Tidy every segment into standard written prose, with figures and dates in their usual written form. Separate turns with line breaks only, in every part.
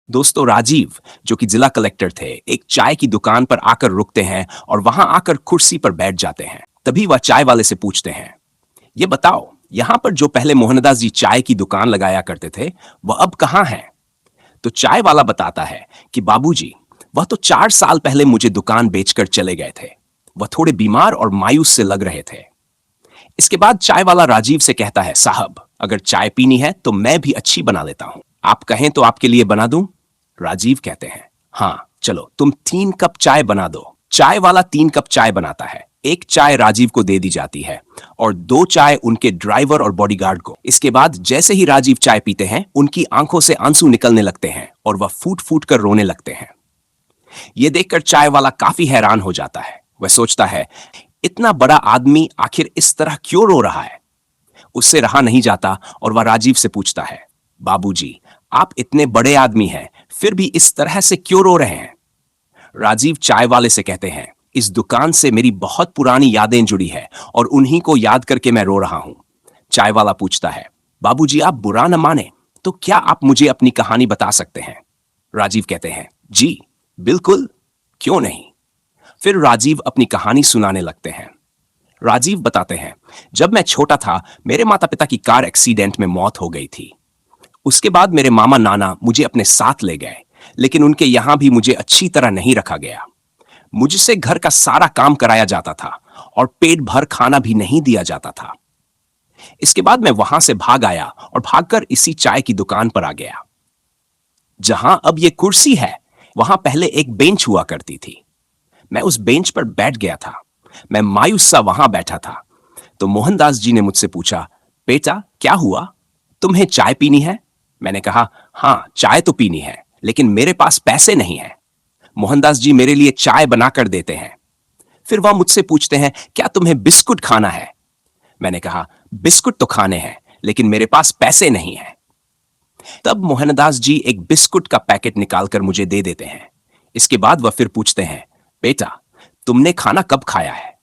दोस्तों राजीव, जो कि जिला कलेक्टर थे, एक चाय की दुकान पर आकर रुकते हैं और वहां आकर कुर्सी पर बैठ जाते हैं। तभी वह चाय वाले से पूछते हैं, ये बताओ, यहाँ पर जो पहले मोहनदास जी चाय की दुकान लगाया करते थे, वह अब कहाँ हैं? तो चाय वाला बताता है कि बाबूजी, वह तो 4 साल पहले मुझे दुकान बेचकर चले गए थे। वह थोड़े बीमार और मायूस से लग रहे थे। इसके बाद चाय वाला राजीव से कहता है, साहब, अगर चाय पीनी है तो मैं भी अच्छी बना लेता हूं। आप कहें तो आपके लिए बना दूं? राजीव कहते हैं, हाँ चलो, तुम 3 कप चाय बना दो। चाय वाला 3 कप चाय बनाता है। एक चाय राजीव को दे दी जाती है और 2 चाय उनके ड्राइवर और बॉडीगार्ड को। इसके बाद जैसे ही राजीव चाय पीते हैं, उनकी आंखों से आंसू निकलने लगते हैं और वह फूट फूट कर रोने लगते हैं। यह देखकर चाय वाला काफी हैरान हो जाता है। वह सोचता है, इतना बड़ा आदमी आखिर इस तरह क्यों रो रहा है? उससे रहा नहीं जाता और वह राजीव से पूछता है, बाबूजी, आप इतने बड़े आदमी हैं, फिर भी इस तरह से क्यों रो रहे हैं? राजीव चाय वाले से कहते हैं, इस दुकान से मेरी बहुत पुरानी यादें जुड़ी है और उन्हीं को याद करके मैं रो रहा हूं। चाय वाला पूछता है, बाबूजी, आप बुरा न माने तो क्या आप मुझे अपनी कहानी बता सकते हैं? राजीव कहते हैं, जी बिल्कुल, क्यों नहीं। फिर राजीव अपनी कहानी सुनाने लगते हैं। राजीव बताते हैं, जब मैं छोटा था, मेरे माता पिता की कार एक्सीडेंट में मौत हो गई थी। उसके बाद मेरे मामा नाना मुझे अपने साथ ले गए, लेकिन उनके यहां भी मुझे अच्छी तरह नहीं रखा गया। मुझसे घर का सारा काम कराया जाता था और पेट भर खाना भी नहीं दिया जाता था। इसके बाद मैं वहां से भाग आया और भागकर इसी चाय की दुकान पर आ गया। जहां अब ये कुर्सी है, वहां पहले एक बेंच हुआ करती थी। मैं उस बेंच पर बैठ गया था। मैं मायूस सा वहां बैठा था। तो मोहनदास जी ने मुझसे पूछा, बेटा क्या हुआ, तुम्हें चाय पीनी है? मैंने कहा, हाँ चाय तो पीनी है, लेकिन मेरे पास पैसे नहीं है। मोहनदास जी मेरे लिए चाय बनाकर देते हैं। फिर वह मुझसे पूछते हैं, क्या तुम्हें बिस्कुट खाना है? मैंने कहा, बिस्कुट तो खाने हैं, लेकिन मेरे पास पैसे नहीं है। तब मोहनदास जी एक बिस्कुट का पैकेट निकालकर मुझे दे देते हैं। इसके बाद वह फिर पूछते हैं, बेटा तुमने खाना कब खाया है?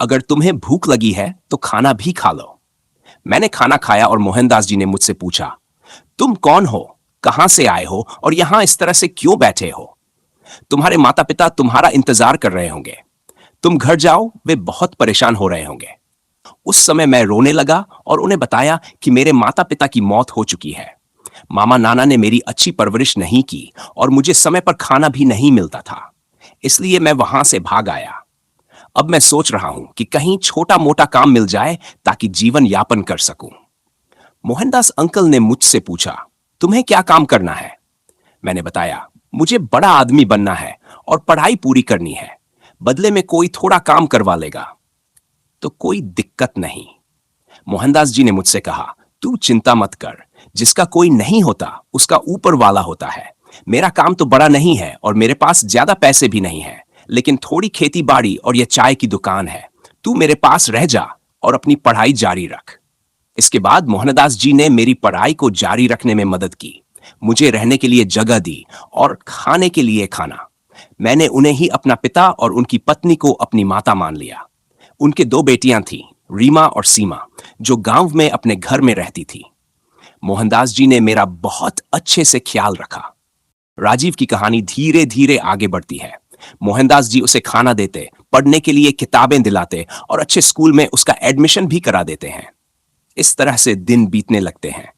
अगर तुम्हें भूख लगी है तो खाना भी खा लो। मैंने खाना खाया और मोहनदास जी ने मुझसे पूछा, तुम कौन हो, कहां से आए हो और यहां इस तरह से क्यों बैठे हो? तुम्हारे माता पिता तुम्हारा इंतजार कर रहे होंगे। तुम घर जाओ, वे बहुत परेशान हो रहे होंगे। उस समय मैं रोने लगा और उन्हें बताया कि मेरे माता पिता की मौत हो चुकी है। मामा नाना ने मेरी अच्छी परवरिश नहीं की और मुझे समय पर खाना भी नहीं मिलता था। इसलिए मैं वहां से भाग आया। अब मैं सोच रहा हूं कि कहीं छोटा मोटा काम मिल जाए ताकि जीवन यापन कर सकूं। मोहनदास अंकल ने मुझसे पूछा, तुम्हें क्या काम करना है? मैंने बताया, मुझे बड़ा आदमी बनना है और पढ़ाई पूरी करनी है। बदले में कोई थोड़ा काम करवा लेगा तो कोई दिक्कत नहीं। मोहनदास जी ने मुझसे कहा, तू चिंता मत कर, जिसका कोई नहीं होता उसका ऊपर वाला होता है। मेरा काम तो बड़ा नहीं है और मेरे पास ज्यादा पैसे भी नहीं है, लेकिन थोड़ी खेती बाड़ी और यह चाय की दुकान है। तू मेरे पास रह जा और अपनी पढ़ाई जारी रख। इसके बाद मोहनदास जी ने मेरी पढ़ाई को जारी रखने में मदद की। मुझे रहने के लिए जगह दी और खाने के लिए खाना। मैंने उन्हें ही अपना पिता और उनकी पत्नी को अपनी माता मान लिया। उनके 2 बेटियां थीं, रीमा और सीमा, जो गांव में अपने घर में रहती थी। मोहनदास जी ने मेरा बहुत अच्छे से ख्याल रखा। राजीव की कहानी धीरे धीरे आगे बढ़ती है। मोहनदास जी उसे खाना देते, पढ़ने के लिए किताबें दिलाते और अच्छे स्कूल में उसका एडमिशन भी करा देते हैं। इस तरह से दिन बीतने लगते हैं।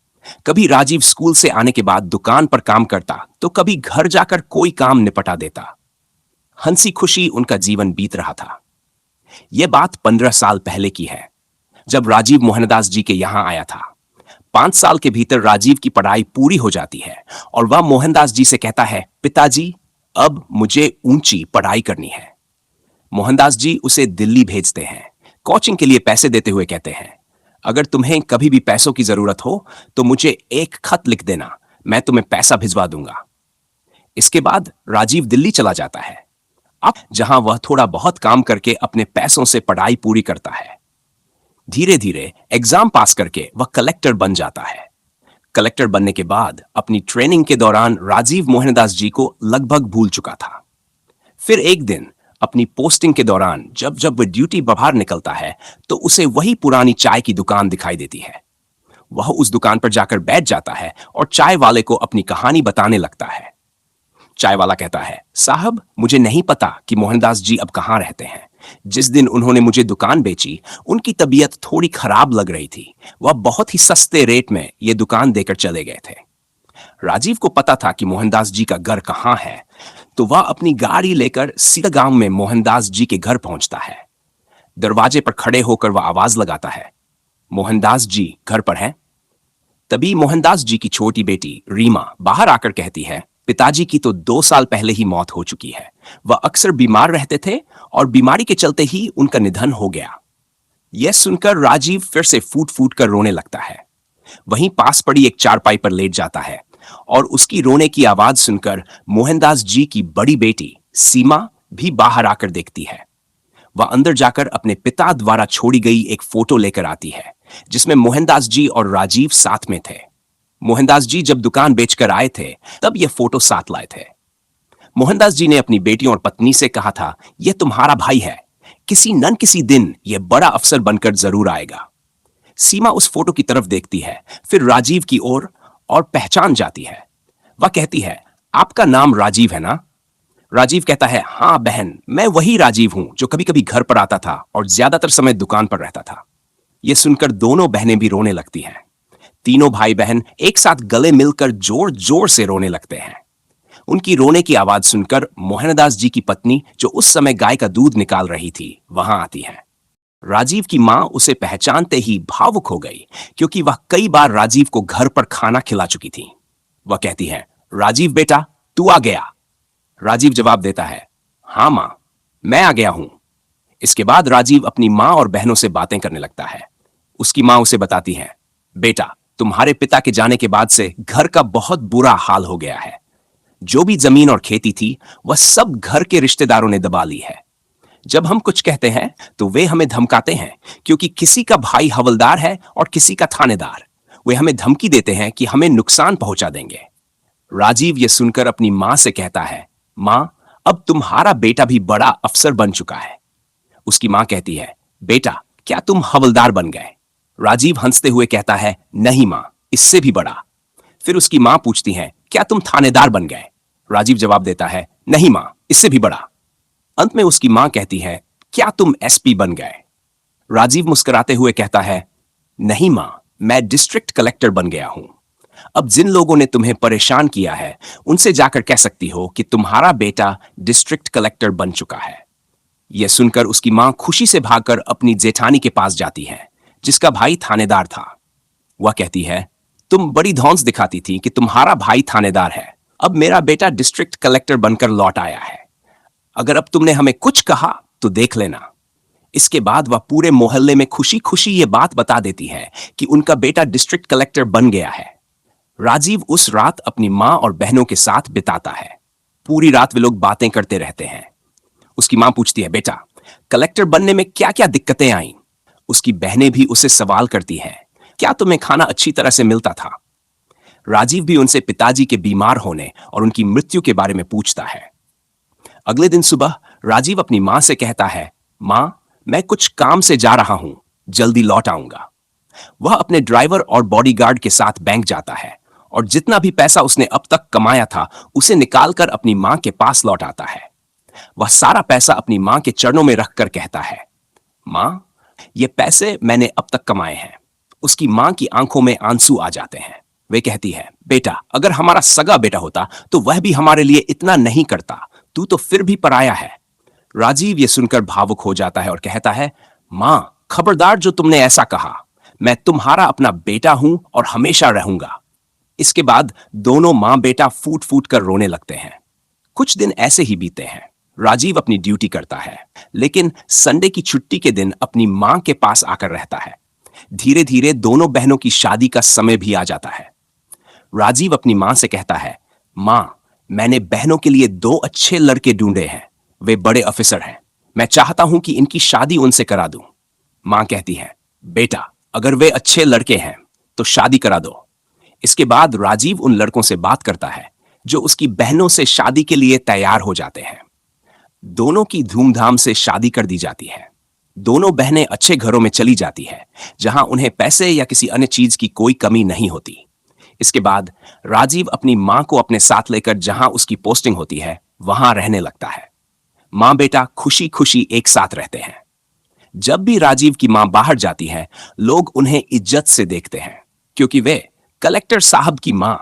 कभी राजीव स्कूल से आने के बाद दुकान पर काम करता तो कभी घर जाकर कोई काम निपटा देता। हंसी खुशी उनका जीवन बीत रहा था। यह बात 15 साल पहले की है, जब राजीव मोहनदास जी के यहां आया था। 5 साल के भीतर राजीव की पढ़ाई पूरी हो जाती है और वह मोहनदास जी से कहता है, पिताजी अब मुझे ऊंची पढ़ाई करनी है। मोहनदास जी उसे दिल्ली भेजते हैं। कोचिंग के लिए पैसे देते हुए कहते हैं, अगर तुम्हें कभी भी पैसों की जरूरत हो तो मुझे एक खत लिख देना, मैं तुम्हें पैसा भिजवा दूंगा। इसके बाद राजीव दिल्ली चला जाता है, अब जहां वह थोड़ा बहुत काम करके अपने पैसों से पढ़ाई पूरी करता है। धीरे धीरे एग्जाम पास करके वह कलेक्टर बन जाता है। कलेक्टर बनने के बाद अपनी ट्रेनिंग के दौरान राजीव मोहनदास जी को लगभग भूल चुका था। फिर एक दिन अपनी पोस्टिंग के दौरान जब जब वह ड्यूटी बाहर निकलता है तो उसे वही पुरानी चाय की दुकान दिखाई देती है। वह उस दुकान पर जाकर बैठ जाता है और चाय वाले को अपनी कहानी बताने लगता है। चाय वाला कहता है, साहब मुझे नहीं पता कि मोहनदास जी अब कहाँ रहते हैं। जिस दिन उन्होंने मुझे दुकान बेची, उनकी तबीयत थोड़ी खराब लग रही थी। वह बहुत ही सस्ते रेट में ये दुकान देकर चले गए थे। राजीव को पता था कि मोहनदास जी का घर कहाँ है, तो वह अपनी गाड़ी लेकर सीधा गांव में मोहनदास जी के घर पहुंचता है। दरवाजे पर खड़े होकर वह आवाज लगाता है, मोहनदास जी घर पर हैं? तभी मोहनदास जी की छोटी बेटी रीमा बाहर आकर कहती है, पिताजी की तो 2 साल पहले ही मौत हो चुकी है। वह अक्सर बीमार रहते थे और बीमारी के चलते ही उनका निधन हो गया। यह सुनकर राजीव फिर से फूट फूट कर रोने लगता है। वहीं पास पड़ी एक चारपाई पर लेट जाता है और उसकी रोने की आवाज सुनकर मोहनदास जी की बड़ी बेटी सीमा भी बाहर आकर देखती है। वह अंदर जाकर अपने पिता द्वारा छोड़ी गई एक फोटो लेकर आती है, जिसमें मोहनदास जी और राजीव साथ में थे। मोहनदास जी जब दुकान बेचकर आए थे, तब यह फोटो साथ लाए थे। मोहनदास जी ने अपनी बेटियों और पत्नी से कहा था, यह तुम्हारा भाई है, किसी न किसी दिन यह बड़ा अफसर बनकर जरूर आएगा। सीमा उस फोटो की तरफ देखती है, फिर राजीव की ओर और पहचान जाती है। वह कहती है, आपका नाम राजीव है ना? राजीव कहता है, हाँ बहन, मैं वही राजीव हूं जो कभी कभी घर पर आता था और ज्यादातर समय दुकान पर रहता था। यह सुनकर दोनों बहनें भी रोने लगती हैं। तीनों भाई बहन एक साथ गले मिलकर जोर जोर से रोने लगते हैं। उनकी रोने की आवाज सुनकर मोहनदास जी की पत्नी, जो उस समय गाय का दूध निकाल रही थी, वहां आती है। राजीव की मां उसे पहचानते ही भावुक हो गई, क्योंकि वह कई बार राजीव को घर पर खाना खिला चुकी थी। वह कहती है, राजीव बेटा, तू आ गया? राजीव जवाब देता है, हाँ मां, मैं आ गया हूं। इसके बाद राजीव अपनी मां और बहनों से बातें करने लगता है। उसकी मां उसे बताती है, बेटा, तुम्हारे पिता के जाने के बाद से घर का बहुत बुरा हाल हो गया है। जो भी जमीन और खेती थी, वह सब घर के रिश्तेदारों ने दबा ली है। जब हम कुछ कहते हैं तो वे हमें धमकाते हैं, क्योंकि किसी का भाई हवलदार है और किसी का थानेदार। वे हमें धमकी देते हैं कि हमें नुकसान पहुंचा देंगे। राजीव यह सुनकर अपनी मां से कहता है, मां, अब तुम्हारा बेटा भी बड़ा अफसर बन चुका है। उसकी मां कहती है, बेटा, क्या तुम हवलदार बन गए? राजीव हंसते हुए कहता है, नहीं मां, इससे भी बड़ा। फिर उसकी मां पूछती है, क्या तुम थानेदार बन गए? राजीव जवाब देता है, नहीं मां, इससे भी बड़ा। अंत में उसकी मां कहती है, क्या तुम एसपी बन गए? राजीव मुस्कुराते हुए कहता है, नहीं मां, मैं डिस्ट्रिक्ट कलेक्टर बन गया हूं। अब जिन लोगों ने तुम्हें परेशान किया है, उनसे जाकर कह सकती हो कि तुम्हारा बेटा डिस्ट्रिक्ट कलेक्टर बन चुका है। यह सुनकर उसकी मां खुशी से भागकर अपनी जेठानी के पास जाती है, जिसका भाई थानेदार था। वह कहती है, तुम बड़ी धौंस दिखाती थी कि तुम्हारा भाई थानेदार है। अब मेरा बेटा डिस्ट्रिक्ट कलेक्टर बनकर लौट आया है। अगर अब तुमने हमें कुछ कहा तो देख लेना। इसके बाद वह पूरे मोहल्ले में खुशी खुशी ये बात बता देती है कि उनका बेटा डिस्ट्रिक्ट कलेक्टर बन गया है। राजीव उस रात अपनी मां और बहनों के साथ बिताता है। पूरी रात वे लोग बातें करते रहते हैं। उसकी मां पूछती है, बेटा, कलेक्टर बनने में क्या क्या दिक्कतें आईं? उसकी बहनें भी उससे सवाल करती हैं, क्या तुम्हें खाना अच्छी तरह से मिलता था? राजीव भी उनसे पिताजी के बीमार होने और उनकी मृत्यु के बारे में पूछता है। अगले दिन सुबह राजीव अपनी मां से कहता है, मां, मैं कुछ काम से जा रहा हूं, जल्दी लौट आऊंगा। वह अपने ड्राइवर और बॉडीगार्ड के साथ बैंक जाता है और जितना भी पैसा उसने अब तक कमाया था, उसे निकालकर अपनी मां के पास लौट आता है। वह सारा पैसा अपनी मां के चरणों में रखकर कहता है, मां, ये पैसे मैंने अब तक कमाए हैं। उसकी मां की आंखों में आंसू आ जाते हैं। वे कहती है, बेटा, अगर हमारा सगा बेटा होता तो वह भी हमारे लिए इतना नहीं करता। तू तो फिर भी पराया है। राजीव ये सुनकर भावुक हो जाता है और कहता है, मां, खबरदार जो तुमने ऐसा कहा। मैं तुम्हारा अपना बेटा हूं और हमेशा रहूंगा। इसके बाद दोनों मां बेटा फूट फूट कर रोने लगते हैं। कुछ दिन ऐसे ही बीते हैं। राजीव अपनी ड्यूटी करता है, लेकिन संडे की छुट्टी के दिन अपनी मां के पास आकर रहता है। धीरे धीरे दोनों बहनों की शादी का समय भी आ जाता है। राजीव अपनी मां से कहता है, मां, मैंने बहनों के लिए 2 अच्छे लड़के ढूंढे हैं। वे बड़े अफसर हैं। मैं चाहता हूं कि इनकी शादी उनसे करा दूं। मां कहती है, बेटा, अगर वे अच्छे लड़के हैं तो शादी करा दो। इसके बाद राजीव उन लड़कों से बात करता है जो उसकी बहनों से शादी के लिए तैयार हो जाते हैं। दोनों की धूमधाम से शादी कर दी जाती है। दोनों बहनें अच्छे घरों में चली जाती है, जहां उन्हें पैसे या किसी अन्य चीज की कोई कमी नहीं होती। इसके बाद राजीव अपनी मां को अपने साथ लेकर जहां उसकी पोस्टिंग होती है वहां रहने लगता है। मां बेटा खुशी खुशी एक साथ रहते हैं। जब भी राजीव की मां बाहर जाती है, लोग उन्हें इज्जत से देखते हैं क्योंकि वे कलेक्टर साहब की मां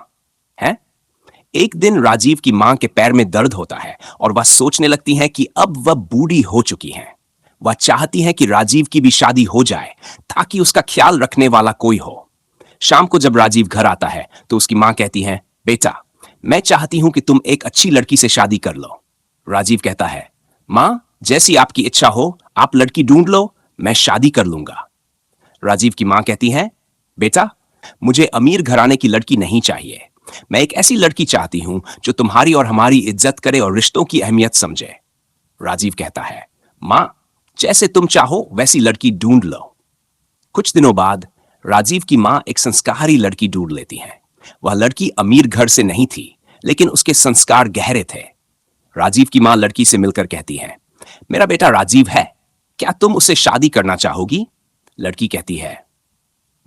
हैं। एक दिन राजीव की मां के पैर में दर्द होता है और वह सोचने लगती है कि अब वह बूढ़ी हो चुकी हैं। वह चाहती है कि राजीव की भी शादी हो जाए ताकि उसका ख्याल रखने वाला कोई हो। शाम को जब राजीव घर आता है तो उसकी मां कहती है, बेटा मैं चाहती हूं कि तुम एक अच्छी लड़की से शादी कर लो। राजीव कहता है, मां जैसी आपकी इच्छा हो, आप लड़की ढूंढ लो, मैं शादी कर लूंगा। राजीव की मां कहती है, बेटा मुझे अमीर घराने की लड़की नहीं चाहिए। मैं एक ऐसी लड़की चाहती हूं जो तुम्हारी और हमारी इज्जत करे और रिश्तों की अहमियत समझे। राजीव कहता है, मां जैसे तुम चाहो वैसी लड़की ढूंढ लो। कुछ दिनों बाद राजीव की मां एक संस्कारी लड़की ढूंढ लेती है। वह लड़की अमीर घर से नहीं थी, लेकिन उसके संस्कार गहरे थे। राजीव की मां लड़की से मिलकर कहती है, मेरा बेटा राजीव है, क्या तुम उससे शादी करना चाहोगी? लड़की कहती है,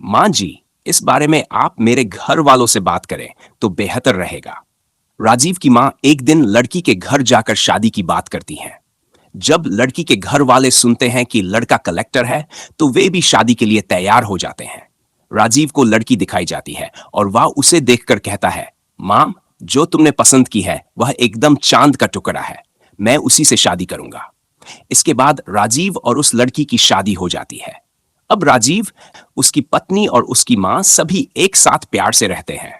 मां जी इस बारे में आप मेरे घर वालों से बात करें तो बेहतर रहेगा। राजीव की मां एक दिन लड़की के घर जाकर शादी की बात करती हैं। जब लड़की के घर वाले सुनते हैं कि लड़का कलेक्टर है तो वे भी शादी के लिए तैयार हो जाते हैं। राजीव को लड़की दिखाई जाती है और वह उसे देखकर कहता है, मां जो तुमने पसंद की है वह एकदम चांद का टुकड़ा है, मैं उसी से शादी करूंगा। इसके बाद राजीव और उस लड़की की शादी हो जाती है। अब राजीव, उसकी पत्नी और उसकी मां सभी एक साथ प्यार से रहते हैं।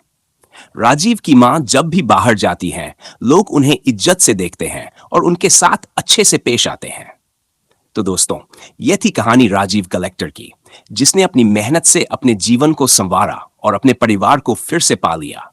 राजीव की मां जब भी बाहर जाती हैं, लोग उन्हें इज्जत से देखते हैं और उनके साथ अच्छे से पेश आते हैं। तो दोस्तों, यह थी कहानी राजीव कलेक्टर की, जिसने अपनी मेहनत से अपने जीवन को संवारा और अपने परिवार को फिर से पा लिया।